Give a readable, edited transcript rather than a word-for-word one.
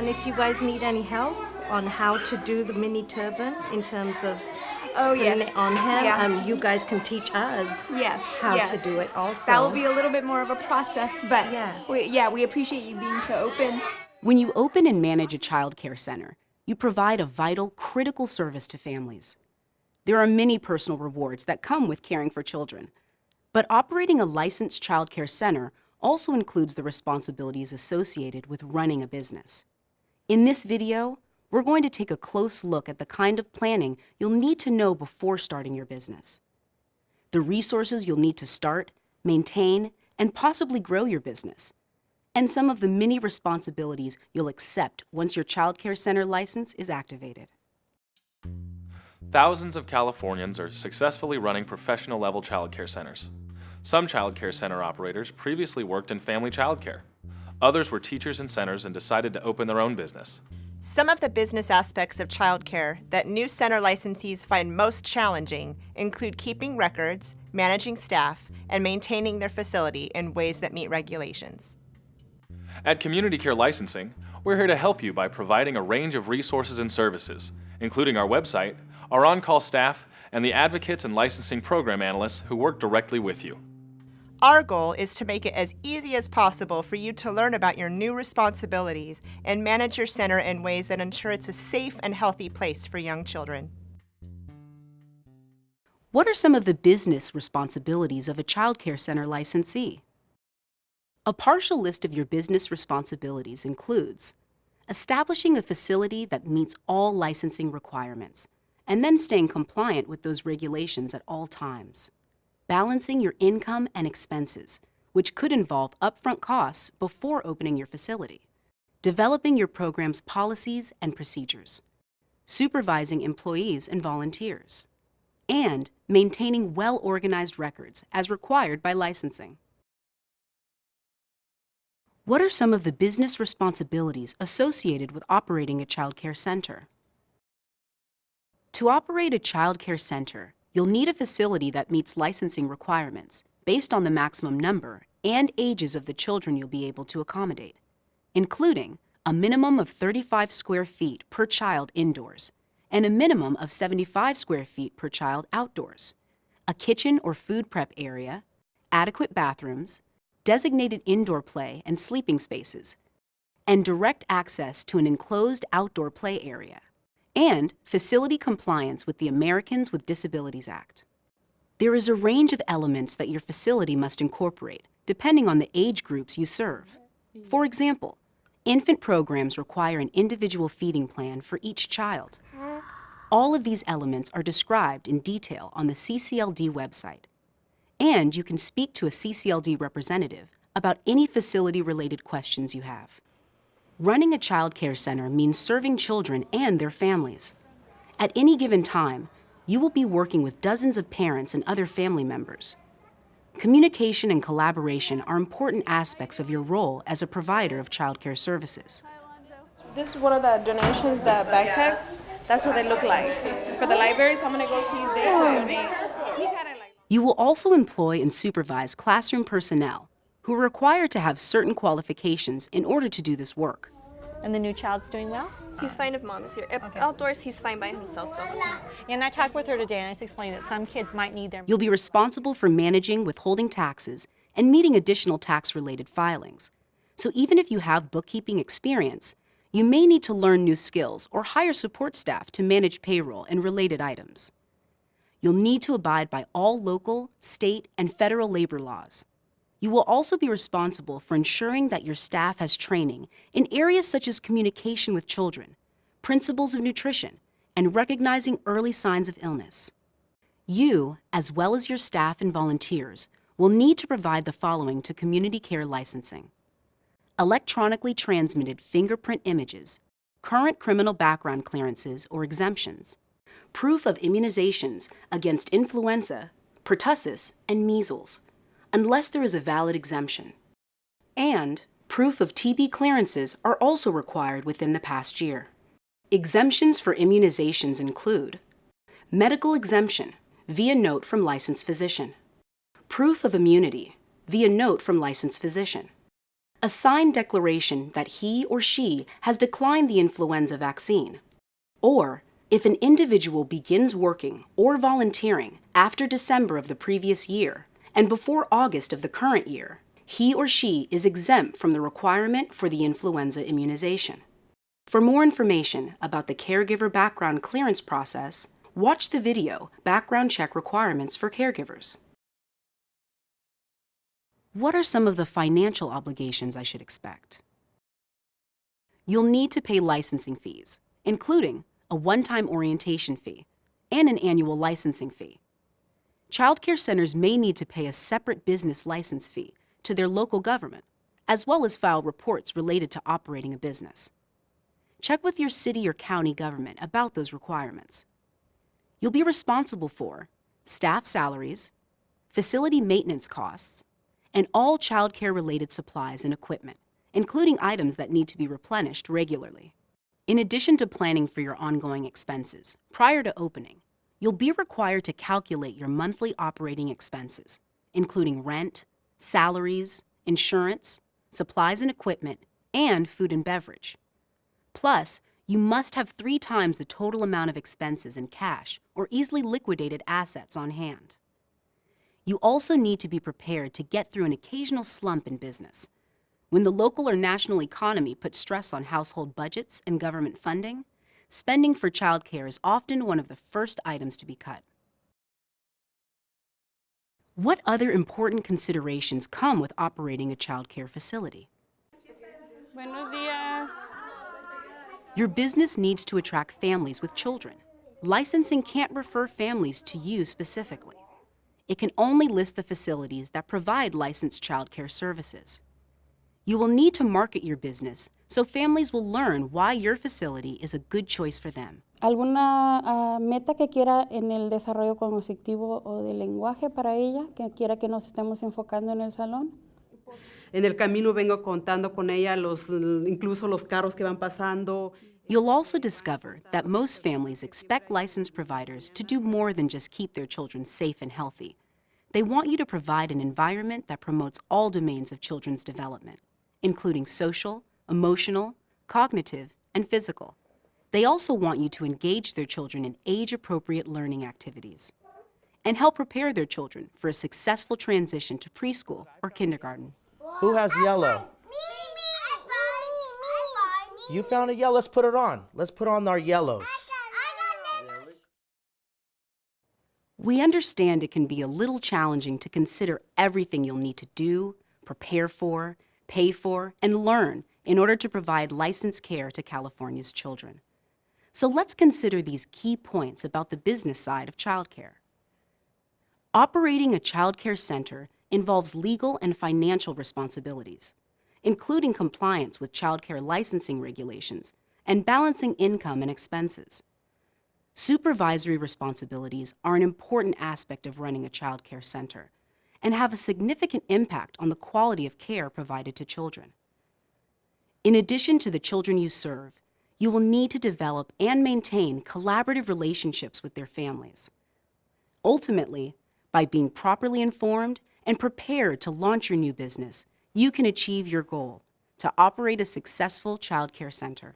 And if you guys need any help on how to do the mini turban in terms of Oh, putting yes. it on him, Yeah. you guys can teach us Yes. how yes. to do it also. That will be a little bit more of a process, but Yeah. we appreciate you being so open. When you open and manage a child care center, you provide a vital, critical service to families. There are many personal rewards that come with caring for children, but operating a licensed child care center also includes the responsibilities associated with running a business. In this video, we're going to take a close look at the kind of planning you'll need to know before starting your business, the resources you'll need to start, maintain, and possibly grow your business, and some of the many responsibilities you'll accept once your child care center license is activated. Thousands of Californians are successfully running professional-level child care centers. Some child care center operators previously worked in family child care. Others were teachers in centers and decided to open their own business. Some of the business aspects of childcare that new center licensees find most challenging include keeping records, managing staff, and maintaining their facility in ways that meet regulations. At Community Care Licensing, we're here to help you by providing a range of resources and services, including our website, our on-call staff, and the advocates and licensing program analysts who work directly with you. Our goal is to make it as easy as possible for you to learn about your new responsibilities and manage your center in ways that ensure it's a safe and healthy place for young children. What are some of the business responsibilities of a child care center licensee? A partial list of your business responsibilities includes establishing a facility that meets all licensing requirements, and then staying compliant with those regulations at all times. Balancing your income and expenses, which could involve upfront costs before opening your facility. Developing your program's policies and procedures. Supervising employees and volunteers. And maintaining well-organized records as required by licensing. What are some of the business responsibilities associated with operating a child care center? To operate a child care center, you'll need a facility that meets licensing requirements based on the maximum number and ages of the children you'll be able to accommodate, including a minimum of 35 square feet per child indoors and a minimum of 75 square feet per child outdoors, a kitchen or food prep area, adequate bathrooms, designated indoor play and sleeping spaces, and direct access to an enclosed outdoor play area, and facility compliance with the Americans with Disabilities Act. There is a range of elements that your facility must incorporate, depending on the age groups you serve. For example, infant programs require an individual feeding plan for each child. All of these elements are described in detail on the CCLD website, and you can speak to a CCLD representative about any facility-related questions you have. Running a child care center means serving children and their families. At any given time, you will be working with dozens of parents and other family members. Communication and collaboration are important aspects of your role as a provider of child care services. This is one of the donations, the backpacks. That's what they look like. For the libraries, I'm gonna go see if they can donate. You will also employ and supervise classroom personnel who are required to have certain qualifications in order to do this work. And the new child's doing well? He's fine if mom is here. Outdoors, he's fine by himself though. And I talked with her today and I just explained that some kids might need their... You'll be responsible for managing withholding taxes and meeting additional tax-related filings. So even if you have bookkeeping experience, you may need to learn new skills or hire support staff to manage payroll and related items. You'll need to abide by all local, state, and federal labor laws. You will also be responsible for ensuring that your staff has training in areas such as communication with children, principles of nutrition, and recognizing early signs of illness. You, as well as your staff and volunteers, will need to provide the following to Community Care Licensing: electronically transmitted fingerprint images, current criminal background clearances or exemptions, proof of immunizations against influenza, pertussis, and measles, unless there is a valid exemption. And proof of TB clearances are also required within the past year. Exemptions for immunizations include medical exemption via note from licensed physician, proof of immunity via note from licensed physician, a signed declaration that he or she has declined the influenza vaccine, or if an individual begins working or volunteering after December of the previous year and before August of the current year, he or she is exempt from the requirement for the influenza immunization. For more information about the caregiver background clearance process, watch the video Background Check Requirements for Caregivers. What are some of the financial obligations I should expect? You'll need to pay licensing fees, including a one-time orientation fee and an annual licensing fee. Childcare centers may need to pay a separate business license fee to their local government, as well as file reports related to operating a business. Check with your city or county government about those requirements. You'll be responsible for staff salaries, facility maintenance costs, and all childcare-related supplies and equipment, including items that need to be replenished regularly. In addition to planning for your ongoing expenses prior to opening, you'll be required to calculate your monthly operating expenses, including rent, salaries, insurance, supplies and equipment, and food and beverage. Plus, you must have 3 times the total amount of expenses in cash or easily liquidated assets on hand. You also need to be prepared to get through an occasional slump in business. When the local or national economy puts stress on household budgets and government funding, spending for childcare is often one of the first items to be cut. What other important considerations come with operating a childcare facility? Buenos días. Your business needs to attract families with children. Licensing can't refer families to you specifically. It can only list the facilities that provide licensed childcare services. You will need to market your business so families will learn why your facility is a good choice for them. ¿Alguna meta que quiera en el desarrollo cognitivo o del lenguaje para ella, que quiera que nos estemos enfocando en el salón? En el camino vengo contando con ella incluso los carros que van pasando. You'll also discover that most families expect licensed providers to do more than just keep their children safe and healthy. They want you to provide an environment that promotes all domains of children's development, including social, emotional, cognitive, and physical. They also want you to engage their children in age-appropriate learning activities and help prepare their children for a successful transition to preschool or kindergarten. Who has yellow? You found a yellow. Let's put it on. Let's put on our yellows. We understand it can be a little challenging to consider everything you'll need to do, prepare for, pay for, and learn in order to provide licensed care to California's children. So let's consider these key points about the business side of childcare. Operating a childcare center involves legal and financial responsibilities, including compliance with childcare licensing regulations and balancing income and expenses. Supervisory responsibilities are an important aspect of running a childcare center and have a significant impact on the quality of care provided to children. In addition to the children you serve, you will need to develop and maintain collaborative relationships with their families. Ultimately, by being properly informed and prepared to launch your new business, you can achieve your goal to operate a successful childcare center.